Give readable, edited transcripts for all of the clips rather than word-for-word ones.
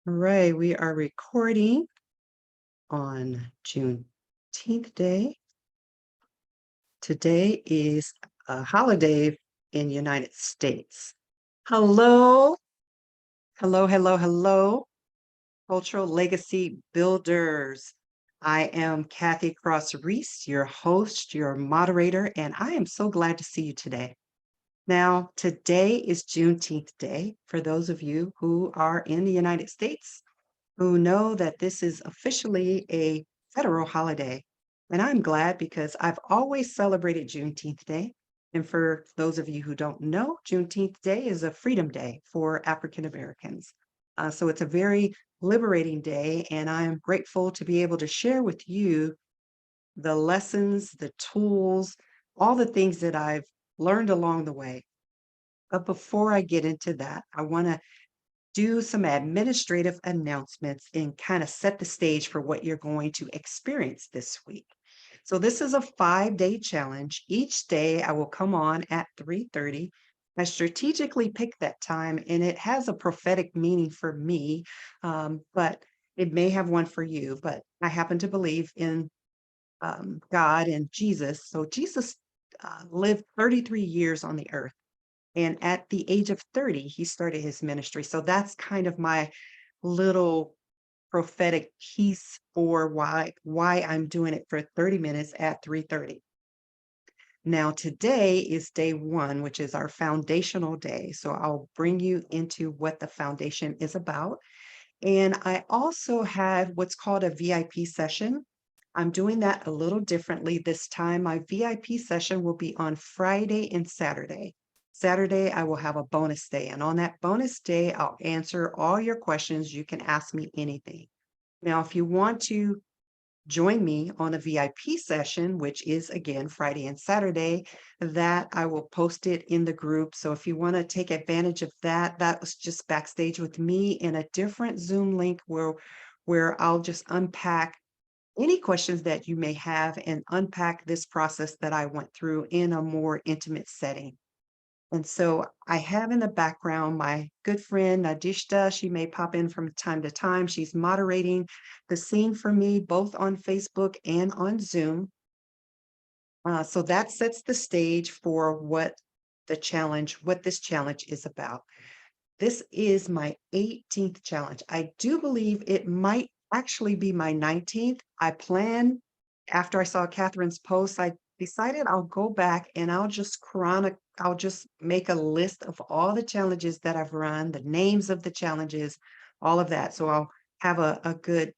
All right, we are recording on Juneteenth Day. Today is a holiday in the United States. Hello, hello, cultural legacy builders. I am Kathy Cross Reese, your host, your moderator, and I am so glad to see you today. Now, today is Juneteenth Day for those of you who are in the United States, who know that this is officially a federal holiday. And I'm glad because I've always celebrated Juneteenth Day. And for those of you who don't know, Juneteenth Day is a freedom day for African Americans. So it's a very liberating day, and I am grateful to be able to share with you the lessons, the tools, all the things that I've learned along the way. But before I get into that, I want to do some administrative announcements and kind of set the stage for what you're going to experience this week. So this is a 5-day challenge. Each day I will come on at 3:30. I strategically picked that time and it has a prophetic meaning for me, but it may have one for you. But I happen to believe in God and Jesus. So Jesus lived 33 years on the earth. And at the age of 30, he started his ministry. So that's kind of my little prophetic piece for why I'm doing it for 30 minutes at 3:30. Now today is day 1, which is our foundational day. So I'll bring you into what the foundation is about. And I also have what's called a VIP session. I'm doing that a little differently this time. My VIP session will be on Friday and Saturday. Saturday, I will have a bonus day. And on that bonus day, I'll answer all your questions. You can ask me anything. Now, if you want to join me on a VIP session, which is again Friday and Saturday, that I will post it in the group. So if you want to take advantage of that, that was just backstage with me in a different Zoom link where I'll just unpack any questions that you may have and unpack this process that I went through in a more intimate setting. And so I have in the background my good friend Nadishta. She may pop in from time to time. She's moderating the scene for me, both on Facebook and on Zoom. So that sets the stage for what this challenge is about. This is my 18th challenge. I do believe it might actually be my 19th. I plan, after I saw Catherine's post, I decided I'll go back and I'll just make a list of all the challenges that I've run, the names of the challenges, all of that. So I'll have a good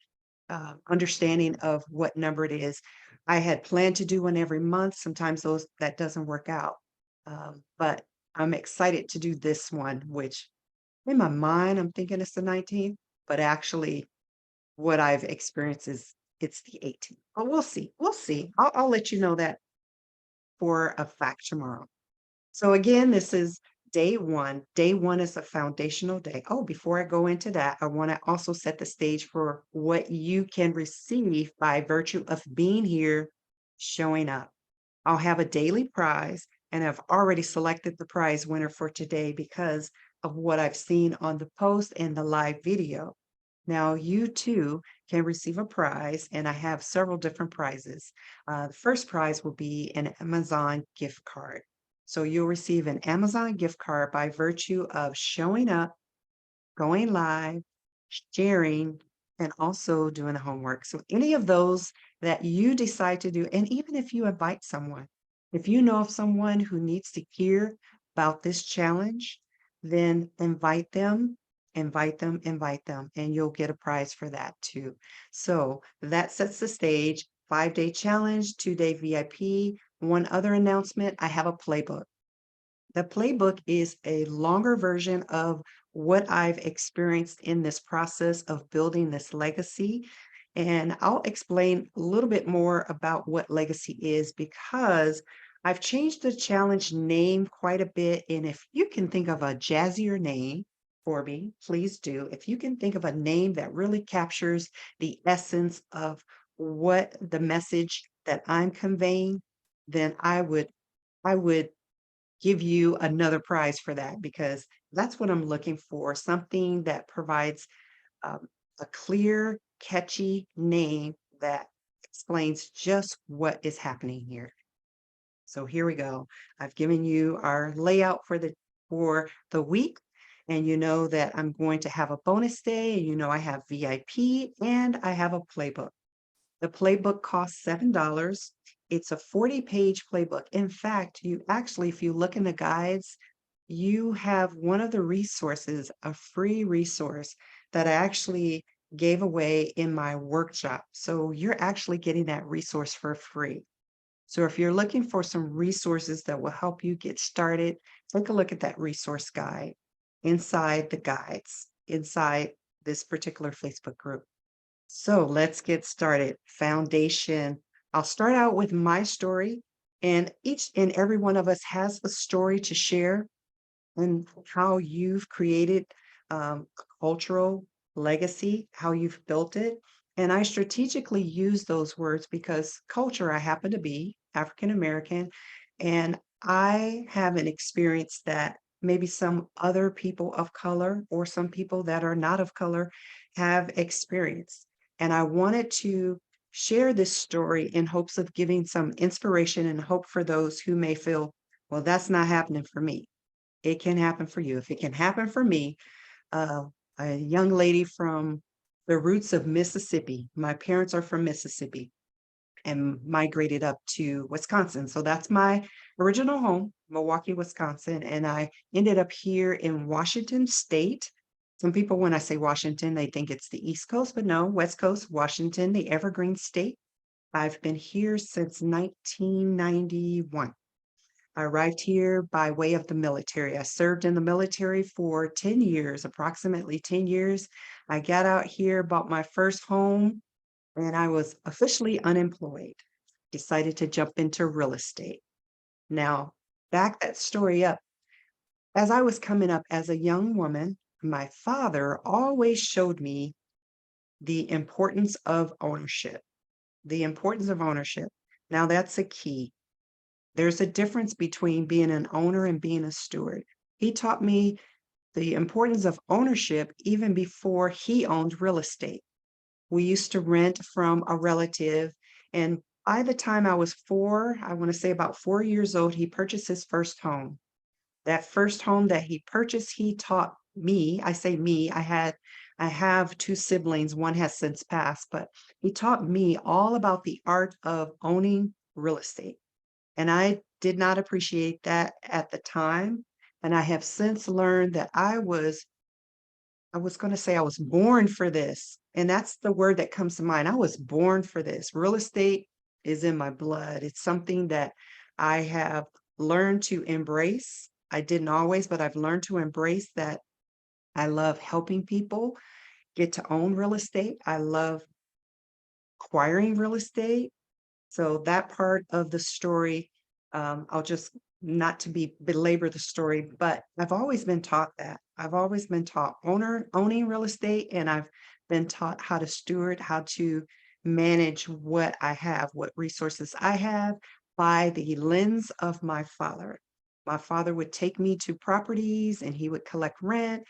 understanding of what number it is. I had planned to do one every month. Sometimes that doesn't work out. But I'm excited to do this one, which in my mind, I'm thinking it's the 19th, but actually what I've experienced is it's the 18th. But we'll see. We'll see. I'll let you know that for a fact tomorrow. So again, this is day 1. Day 1 is a foundational day. Oh, before I go into that, I want to also set the stage for what you can receive by virtue of being here, showing up. I'll have a daily prize, and I've already selected the prize winner for today because of what I've seen on the post and the live video. Now, you too can receive a prize, and I have several different prizes. The first prize will be an Amazon gift card. So you'll receive an Amazon gift card by virtue of showing up, going live, sharing, and also doing the homework. So any of those that you decide to do, and even if you invite someone, if you know of someone who needs to hear about this challenge, then invite them, and you'll get a prize for that too. So that sets the stage. 5-day challenge, 2-day VIP. One other announcement, I have a playbook. The playbook is a longer version of what I've experienced in this process of building this legacy. And I'll explain a little bit more about what legacy is because I've changed the challenge name quite a bit. And if you can think of a jazzier name for me, please do. If you can think of a name that really captures the essence of what the message that I'm conveying, then I would give you another prize for that because that's what I'm looking for, something that provides a clear, catchy name that explains just what is happening here. So here we go. I've given you our layout for the week, and you know that I'm going to have a bonus day, and you know I have VIP and I have a playbook. The playbook costs $7. It's a 40-page playbook. In fact, you actually, if you look in the guides, you have one of the resources, a free resource that I actually gave away in my workshop. So you're actually getting that resource for free. So if you're looking for some resources that will help you get started, take a look at that resource guide inside the guides, inside this particular Facebook group. So let's get started. Foundation. I'll start out with my story, and each and every one of us has a story to share and how you've created a cultural legacy, how you've built it. And I strategically use those words because culture, I happen to be African American, and I have an experience that maybe some other people of color or some people that are not of color have experienced. And I wanted to share this story in hopes of giving some inspiration and hope for those who may feel, well, that's not happening for me. It can happen for you. If it can happen for me, uh, a young lady from the roots of Mississippi, my parents are from Mississippi and migrated up to Wisconsin. So that's my original home, Milwaukee, Wisconsin. And I ended up here in Washington State. Some people, when I say Washington, they think it's the East Coast, but no, West Coast, Washington, the Evergreen State. I've been here since 1991. I arrived here by way of the military. I served in the military for 10 years, approximately 10 years. I got out here, bought my first home, and I was officially unemployed. Decided to jump into real estate. Now, back that story up. As I was coming up as a young woman, my father always showed me the importance of ownership. The importance of ownership. Now, that's a key. There's a difference between being an owner and being a steward. He taught me the importance of ownership even before he owned real estate. We used to rent from a relative, and by the time I was 4, I want to say about 4 years old, he purchased his first home. That first home that he purchased, he taught me, I say me, I have 2 siblings, one has since passed, but he taught me all about the art of owning real estate. And I did not appreciate that at the time. And I have since learned that I was going to say I was born for this. And that's the word that comes to mind. I was born for this. Real estate is in my blood. It's something that I have learned to embrace. I didn't always, but I've learned to embrace that. I love helping people get to own real estate. I love acquiring real estate. So that part of the story, I'll just not to be belabor the story, but I've always been taught that. I've always been taught owning real estate, and I've been taught how to steward, how to manage what I have, what resources I have by the lens of my father. My father would take me to properties and he would collect rent.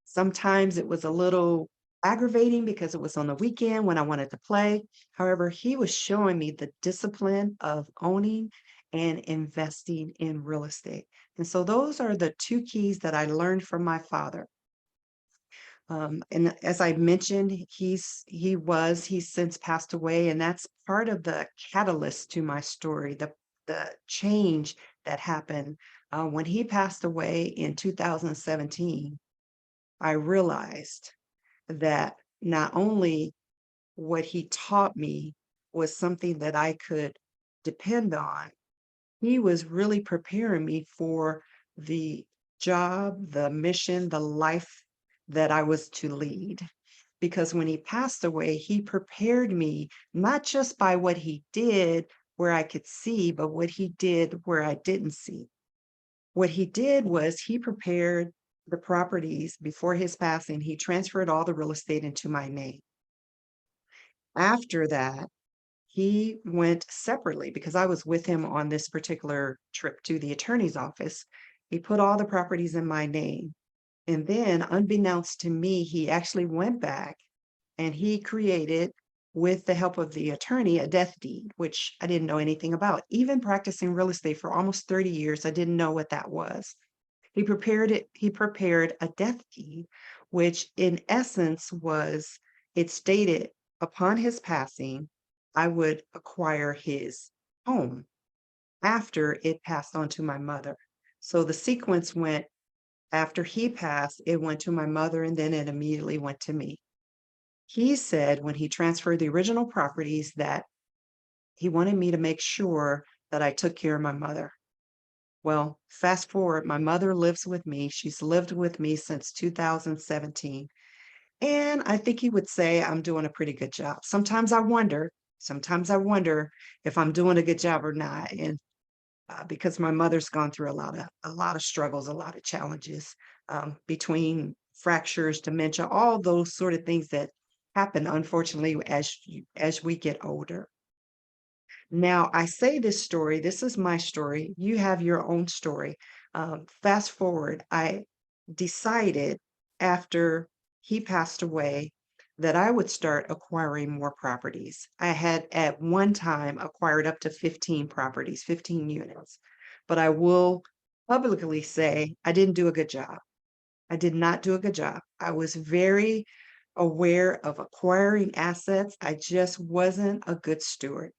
Sometimes it was a little aggravating because it was on the weekend when I wanted to play. However, he was showing me the discipline of owning and investing in real estate. And so those are the 2 keys that I learned from my father. And as I mentioned, he's since passed away, and that's part of the catalyst to my story, the change that happened when he passed away in 2017. I realized that not only what he taught me was something that I could depend on, he was really preparing me for the job, the mission, the life that I was to lead. Because when he passed away, he prepared me not just by what he did where I could see, but what he did where I didn't see. What he did was he prepared the properties before his passing. He transferred all the real estate into my name. After that, he went separately because I was with him on this particular trip to the attorney's office. He put all the properties in my name. And then, unbeknownst to me, he actually went back and he created, with the help of the attorney, a death deed, which I didn't know anything about. Even practicing real estate for almost 30 years, I didn't know what that was. He prepared a death deed, which in essence was, it stated upon his passing, I would acquire his home after it passed on to my mother. So the sequence went, after he passed, it went to my mother and then it immediately went to me. He said when he transferred the original properties that he wanted me to make sure that I took care of my mother. Well, fast forward, my mother lives with me. She's lived with me since 2017. And I think he would say I'm doing a pretty good job. Sometimes I wonder if I'm doing a good job or not. And because my mother's gone through a lot of struggles, a lot of challenges, between fractures, dementia, all those sort of things that happen, unfortunately, as we get older. Now, I say this story, this is my story. You have your own story. Fast forward, I decided after he passed away that I would start acquiring more properties. I had at one time acquired up to 15 properties, 15 units, but I will publicly say I didn't do a good job. I did not do a good job. I was very aware of acquiring assets. I just wasn't a good steward.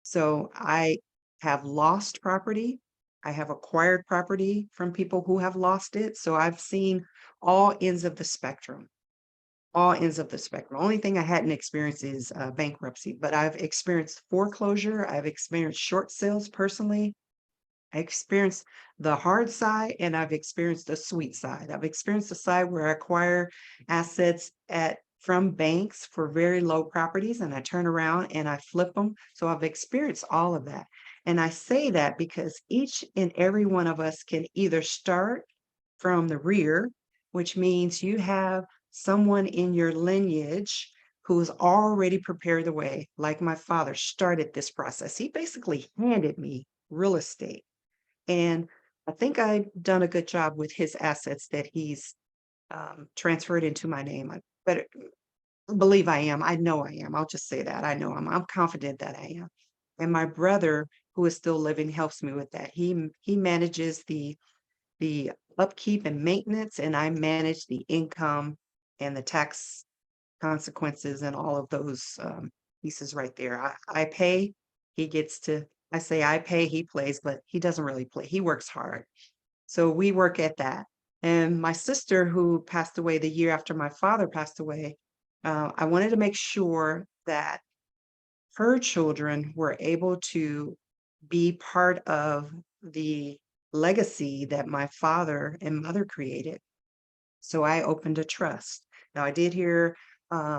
So I have lost property. I have acquired property from people who have lost it. So I've seen all ends of the spectrum, all ends of the spectrum. Only thing I hadn't experienced is bankruptcy, but I've experienced foreclosure. I've experienced short sales personally. I experienced the hard side and I've experienced the sweet side. I've experienced the side where I acquire assets at from banks for very low properties and I turn around and I flip them. So I've experienced all of that. And I say that because each and every one of us can either start from the rear, which means you have someone in your lineage who's already prepared the way, like my father started this process. He basically handed me real estate. And I think I've done a good job with his assets that he's transferred into my name. I better believe I am. I know I am. I'll just say that. I know I'm confident that I am. And my brother, who is still living, helps me with that. He manages the upkeep and maintenance, and I manage the income and the tax consequences and all of those pieces right there. I pay, he gets to, I say I pay, he plays, but he doesn't really play. He works hard. So we work at that. And my sister, who passed away the year after my father passed away, I wanted to make sure that her children were able to be part of the legacy that my father and mother created. So I opened a trust. Now, I did hear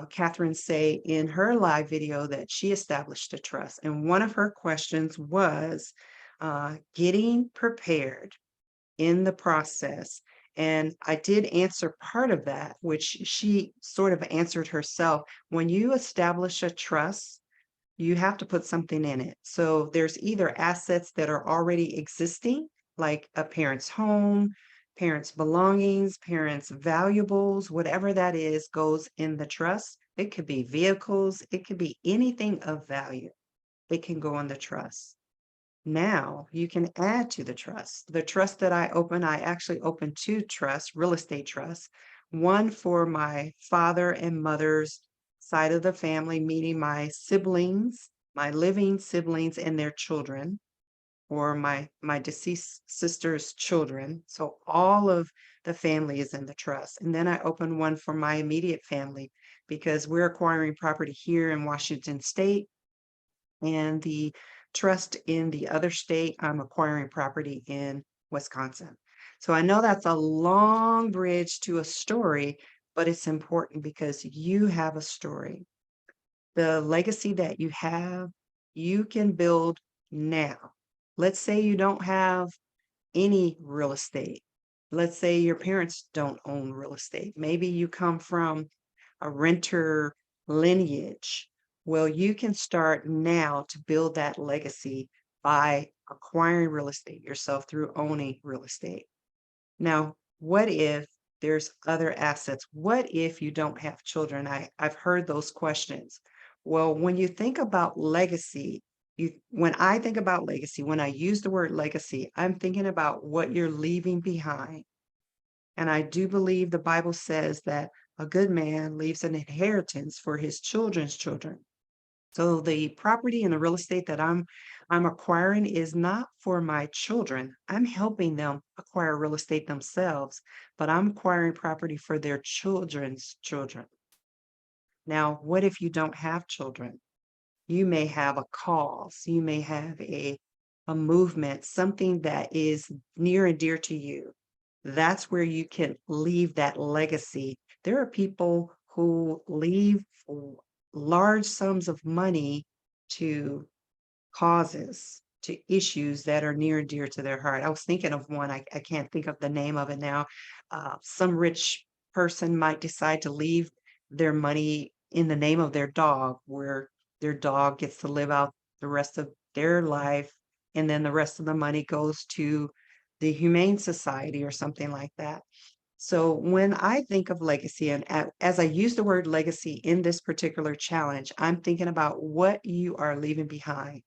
Catherine say in her live video that she established a trust. And one of her questions was getting prepared in the process. And I did answer part of that, which she sort of answered herself. When you establish a trust, you have to put something in it. So there's either assets that are already existing, like a parent's home, parents' belongings, parents' valuables, whatever that is, goes in the trust. It could be vehicles, it could be anything of value. It can go in the trust. Now you can add to the trust. The trust that I actually opened two trusts, real estate trusts, one for my father and mother's side of the family, meaning my siblings, my living siblings and their children, or my deceased sister's children. So all of the family is in the trust. And then I opened one for my immediate family because we're acquiring property here in Washington State and the trust in the other state, I'm acquiring property in Wisconsin. So I know that's a long bridge to a story, but it's important because you have a story. The legacy that you have, you can build now. Let's say you don't have any real estate. Let's say your parents don't own real estate. Maybe you come from a renter lineage. Well, you can start now to build that legacy by acquiring real estate yourself through owning real estate. Now, what if there's other assets. What if you don't have children? I've heard those questions. Well, when you think about legacy, when I think about legacy, when I use the word legacy, I'm thinking about what you're leaving behind. And I do believe the Bible says that a good man leaves an inheritance for his children's children. So the property and the real estate that I'm acquiring is not for my children. I'm helping them acquire real estate themselves, but I'm acquiring property for their children's children. Now, what if you don't have children? You may have a cause, you may have a movement, something that is near and dear to you. That's where you can leave that legacy. There are people who leave large sums of money to causes, to issues that are near and dear to their heart. I was thinking of one, I can't think of the name of it now. Some rich person might decide to leave their money in the name of their dog, where their dog gets to live out the rest of their life, and then the rest of the money goes to the Humane Society or something like that. So when I think of legacy, and as I use the word legacy in this particular challenge, I'm thinking about what you are leaving behind.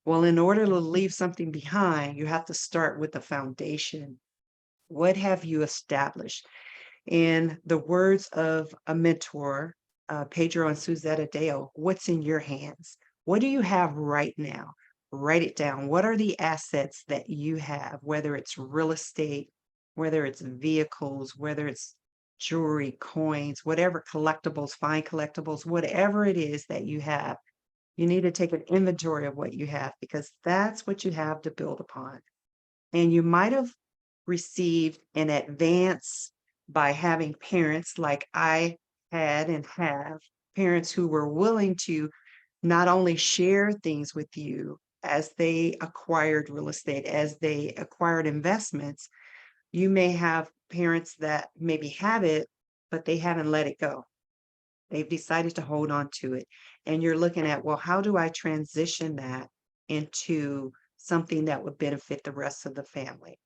Well, in order to leave something behind, you have to start with the foundation. What have you established? In the words of a mentor, Pedro and Suzette Adeo, what's in your hands? What do you have right now? Write it down. What are the assets that you have, whether it's real estate, whether it's vehicles, whether it's jewelry, coins, whatever collectibles, fine collectibles, whatever it is that you have, you need to take an inventory of what you have because that's what you have to build upon. And you might have received an advance by having parents like I had and have, parents who were willing to not only share things with you as they acquired real estate, as they acquired investments. You may have parents that maybe have it, but they haven't let it go. They've decided to hold on to it. And you're looking at, well, how do I transition that into something that would benefit the rest of the family?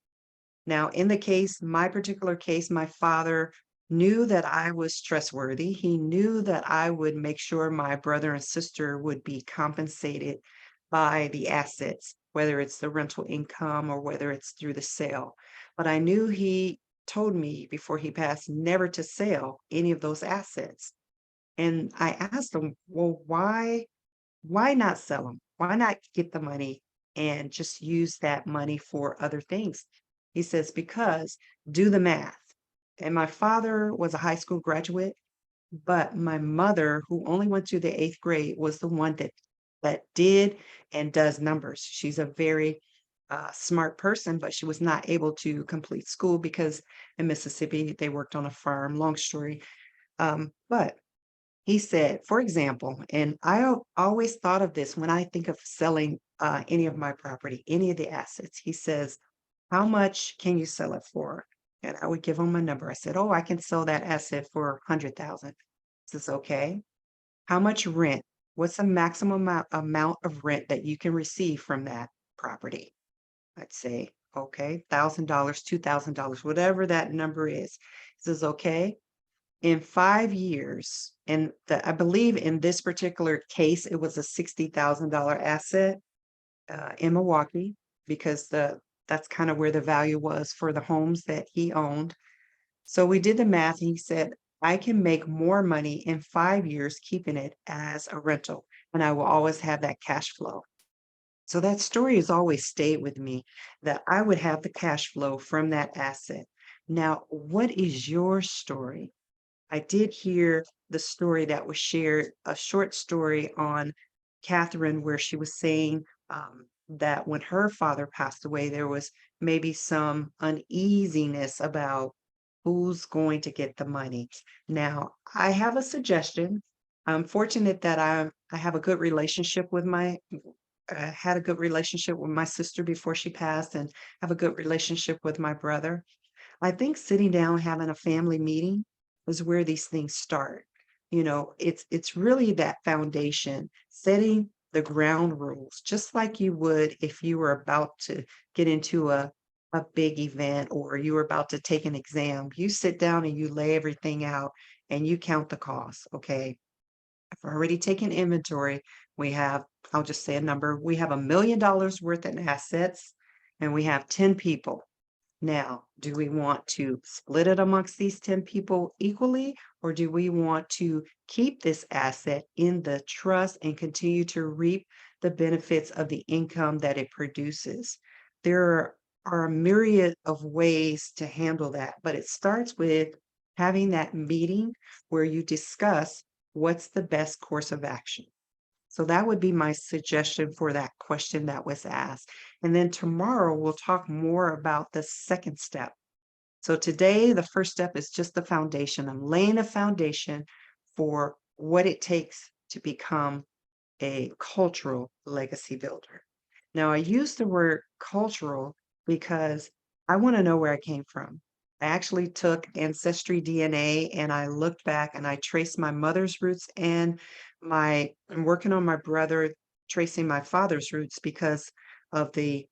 Now, in the case, my particular case, my father knew that I was trustworthy. He knew that I would make sure my brother and sister would be compensated by the assets, whether it's the rental income or whether it's through the sale. But I knew he told me before he passed never to sell any of those assets. And I asked him, well, why not sell them? Why not get the money and just use that money for other things? He says, because do the math. And my father was a high school graduate, but my mother, who only went to the eighth grade, was the one that did and does numbers. She's a very smart person, but she was not able to complete school because in Mississippi they worked on a farm. Long story, but he said, for example, and always thought of this when I think of selling any of my property, any of the assets. He says, how much can you sell it for? And I would give him a number. I said, oh, I can sell that asset for 100,000. He says, okay. How much rent? What's the maximum amount of rent that you can receive from that property? I'd say, okay, $1,000, $2,000, whatever that number is. He says, okay, in 5 years, and I believe in this particular case, it was a $60,000 asset in Milwaukee because that's kind of where the value was for the homes that he owned. So we did the math, and he said, I can make more money in 5 years keeping it as a rental, and I will always have that cash flow. So that story has always stayed with me that I would have the cash flow from that asset. Now, what is your story? I did hear the story that was shared, a short story on Catherine, where she was saying that when her father passed away, there was maybe some uneasiness about who's going to get the money. Now, I have a suggestion. I'm fortunate that I have a good relationship with had a good relationship with my sister before she passed, and have a good relationship with my brother. I think sitting down, having a family meeting is where these things start. It's really that foundation, setting the ground rules, just like you would if you were about to get into a a big event or you were about to take an exam, you sit down and you lay everything out and you count the costs. Okay, I've already taken inventory. We have, I'll just say a number, we have $1 million worth in assets and we have 10 people. Now, do we want to split it amongst these 10 people equally, or do we want to keep this asset in the trust and continue to reap the benefits of the income that it produces? There are a myriad of ways to handle that, but it starts with having that meeting where you discuss what's the best course of action. So that would be my suggestion for that question that was asked. And then tomorrow we'll talk more about the second step. So today, the first step is just the foundation. I'm laying a foundation for what it takes to become a cultural legacy builder. Now, I use the word cultural because I want to know where I came from. I actually took ancestry DNA and I looked back and I traced my mother's roots and I'm working on my brother tracing my father's roots because of the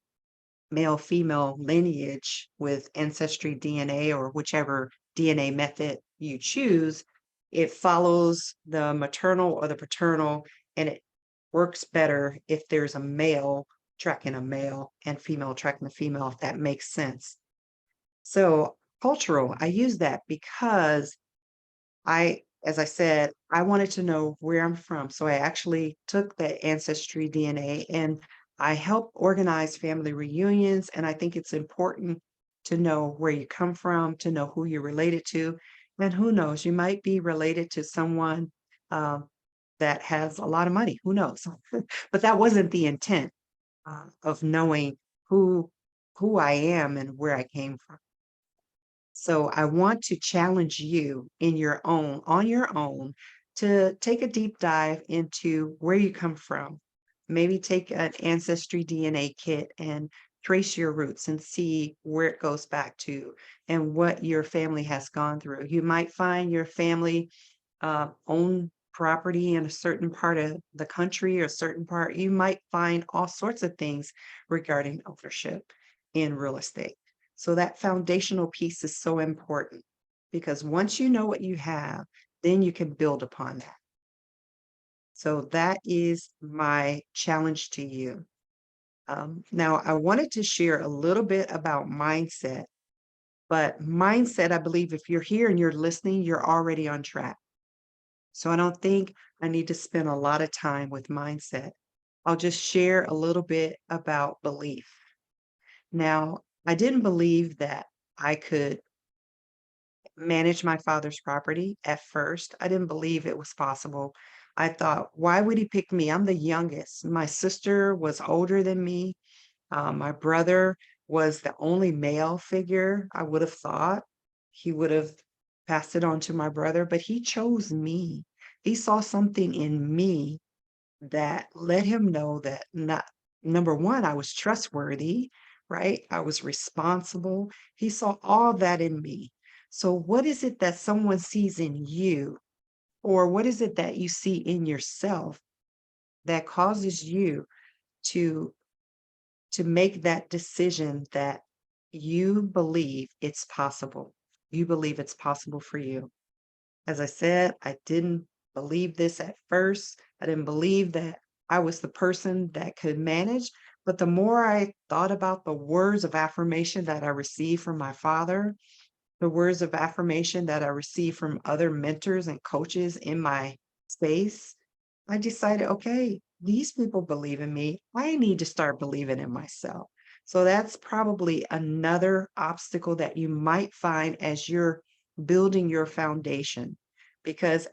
male female lineage with ancestry DNA or whichever DNA method you choose. It follows the maternal or the paternal, and it works better if there's a male tracking a male and female tracking a female, if that makes sense. So cultural, I use that because as I said, I wanted to know where I'm from. So I actually took the ancestry DNA and I help organize family reunions. And I think it's important to know where you come from, to know who you're related to. And who knows, you might be related to someone um, that has a lot of money. Who knows? But that wasn't the intent of knowing who who I am and where I came from. So I want to challenge you on your own, to take a deep dive into where you come from. Maybe take an ancestry DNA kit and trace your roots and see where it goes back to and what your family has gone through. You might find your family own property in a certain part of the country or a certain part. You might find all sorts of things regarding ownership in real estate. So that foundational piece is so important because once you know what you have, then you can build upon that. So that is my challenge to you. Now, I wanted to share a little bit about mindset, but mindset, I believe if you're here and you're listening, you're already on track. So I don't think I need to spend a lot of time with mindset. I'll just share a little bit about belief. Now, I didn't believe that I could manage my father's property at first. I didn't believe it was possible. I thought, why would he pick me? I'm the youngest. My sister was older than me. My brother was the only male figure. I would have thought he would have passed it on to my brother, but he chose me. He saw something in me that let him know that not number one, I was trustworthy, right? I was responsible. He saw all that in me. So, what is it that someone sees in you, or what is it that you see in yourself that causes you to make that decision that you believe it's possible? You believe it's possible for you. As I said, I didn't believe this at first. I didn't believe that I was the person that could manage. But the more I thought about the words of affirmation that I received from my father, the words of affirmation that I received from other mentors and coaches in my space, I decided, okay, these people believe in me. I need to start believing in myself. So that's probably another obstacle that you might find as you're building your foundation. Because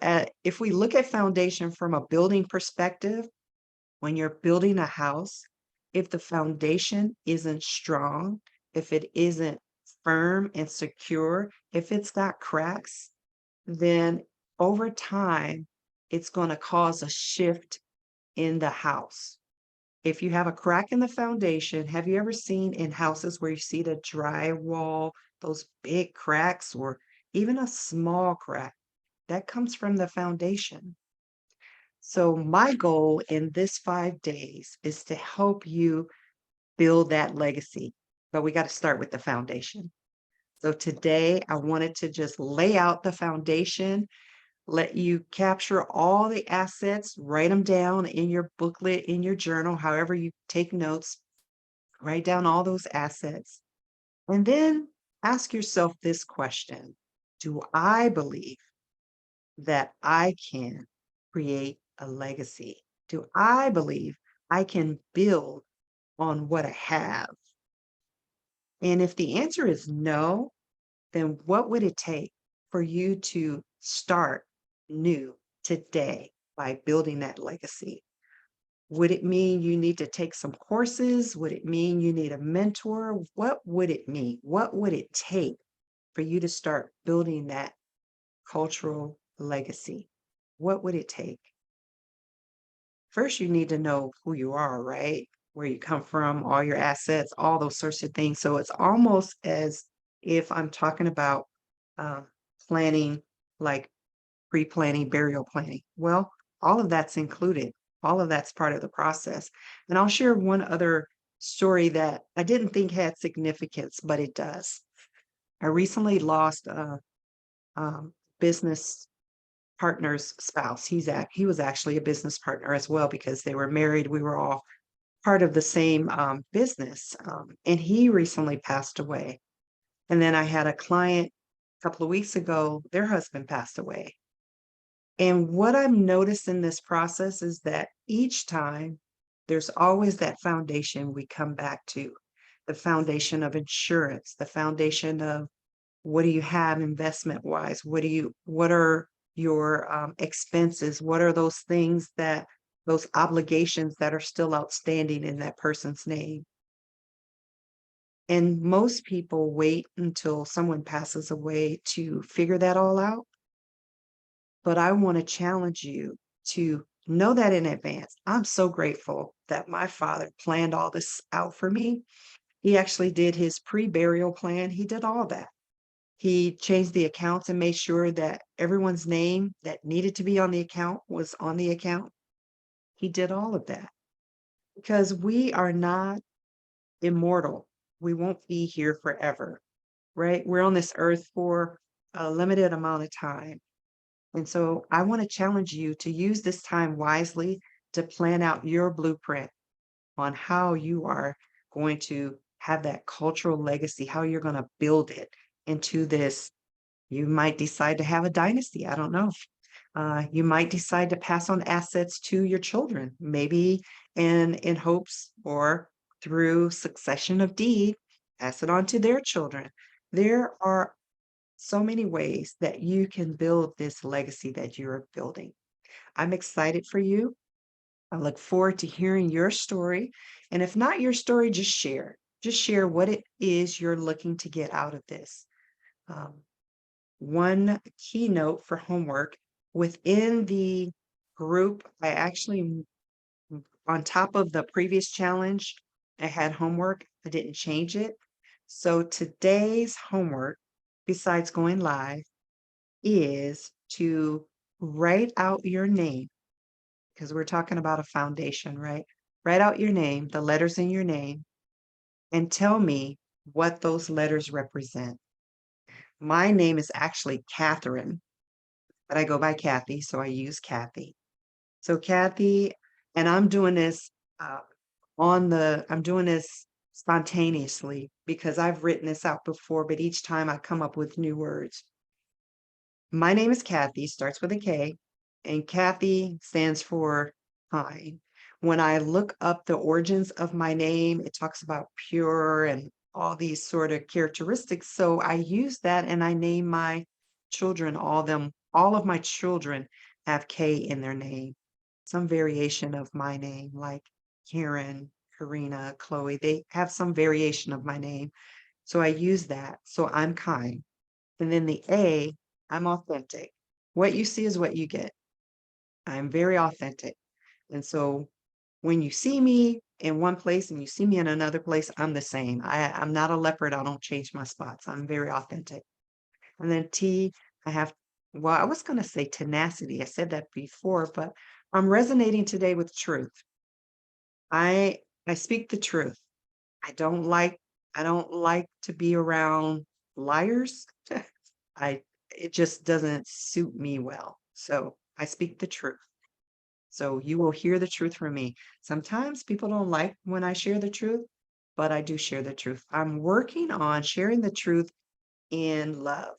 if we look at foundation from a building perspective, when you're building a house, if the foundation isn't strong, if it isn't firm and secure, if it's got cracks, then over time, it's going to cause a shift in the house. If you have a crack in the foundation, have you ever seen in houses where you see the drywall, those big cracks, or even a small crack? That comes from the foundation. So, my goal in this 5 days is to help you build that legacy. but we got to start with the foundation. So today I wanted to just lay out the foundation, let you capture all the assets, write them down in your booklet, in your journal, however you take notes, write down all those assets, and then ask yourself this question. Do I believe that I can create a legacy? Do I believe I can build on what I have? And if the answer is no, then what would it take for you to start new today by building that legacy? Would it mean you need to take some courses? Would it mean you need a mentor? What would it mean? What would it take for you to start building that cultural legacy? What would it take? First, you need to know who you are, right? Where you come from, all your assets, all those sorts of things. So it's almost as if I'm talking about um, planning, like pre-planning, burial planning. Well, all of that's included. All of that's part of the process. And I'll share one other story that I didn't think had significance, but it does. I recently lost a business partner's spouse. He was actually a business partner as well because they were married. We were all part of the same business, and he recently passed away. And then I had a client a couple of weeks ago, their husband passed away. And what I've noticed in this process is that each time there's always that foundation we come back to, the foundation of insurance, the foundation of what do you have investment wise? What are your expenses? What are those things those obligations that are still outstanding in that person's name? And most people wait until someone passes away to figure that all out. But I want to challenge you to know that in advance. I'm so grateful that my father planned all this out for me. He actually did his pre-burial plan. He did all that. He changed the accounts and made sure that everyone's name that needed to be on the account was on the account. He did all of that because we are not immortal. We won't be here forever, right? We're on this earth for a limited amount of time. And so I want to challenge you to use this time wisely to plan out your blueprint on how you are going to have that cultural legacy, how you're going to build it into this. You might decide to have a dynasty. I don't know. You might decide to pass on assets to your children, maybe in hopes or through succession of deed, pass it on to their children. There are so many ways that you can build this legacy that you're building. I'm excited for you. I look forward to hearing your story. And if not your story, just share. Just share what it is you're looking to get out of this. Um, One keynote for homework within the group, I actually, on top of the previous challenge, I had homework. I didn't change it. So today's homework, besides going live, is to write out your name because we're talking about a foundation, right? Write out your name, the letters in your name, and tell me what those letters represent. My name is actually Catherine, but I go by Kathy, so I use Kathy. So Kathy, and uh, I'm doing this spontaneously because I've written this out before, but each time I come up with new words. My name is Kathy, starts with a K, and Kathy stands for kind. When I look up the origins of my name, it talks about pure and all these sort of characteristics. So I use that and I name my children, all of my children have K in their name, some variation of my name, like Karen, Karina, Chloe, they have some variation of my name. So I use that. So I'm kind. And then the A, I'm authentic. What you see is what you get. I'm very authentic. And so when you see me in one place and you see me in another place, I'm the same. I'm not a leopard. I don't change my spots. I'm very authentic. And then T, I have, well, I was going to say tenacity. I said that before, but I'm resonating today with truth. I I speak the truth. I don't like I don't like to be around liars. I it just doesn't suit me well. So I speak the truth. So you will hear the truth from me. Sometimes people don't like when I share the truth, but I do share the truth. I'm working on sharing the truth in love.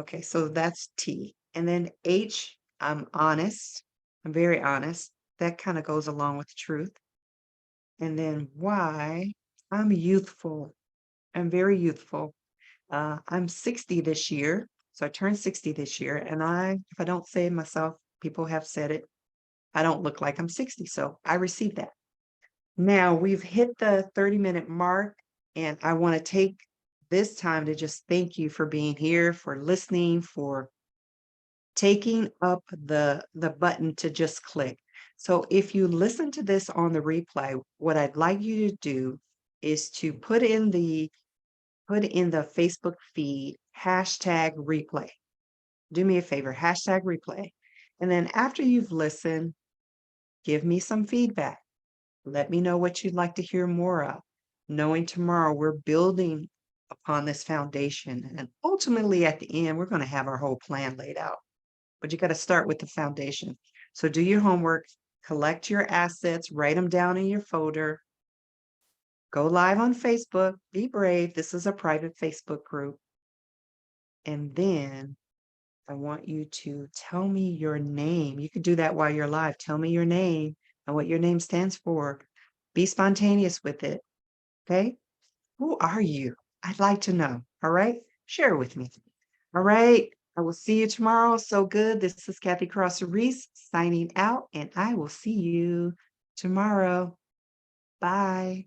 Okay, so that's T. And then H, I'm honest. I'm very honest. That kind of goes along with truth. And then Y, I'm youthful. I'm very youthful. I'm 60 this year. So I turned 60 this year. And if I don't say it myself, people have said it. I don't look like I'm 60. So I received that. Now we've hit the 30-minute mark, and I want to take this time to just thank you for being here, for listening, for taking up the button to just click. So if you listen to this on the replay, what I'd like you to do is to put in the Facebook feed hashtag replay. Do me a favor, hashtag replay. And then after you've listened, give me some feedback. Let me know what you'd like to hear more of. Knowing tomorrow we're building upon this foundation. And ultimately, at the end, we're going to have our whole plan laid out. But you got to start with the foundation. So do your homework, collect your assets, write them down in your folder, go live on Facebook, be brave. This is a private Facebook group. And then I want you to tell me your name. You could do that while you're live. Tell me your name and what your name stands for. Be spontaneous with it. Okay. Who are you? I'd like to know. All right. Share with me. All right. I will see you tomorrow. So good. This is Kathy Cross Reese signing out, and I will see you tomorrow. Bye.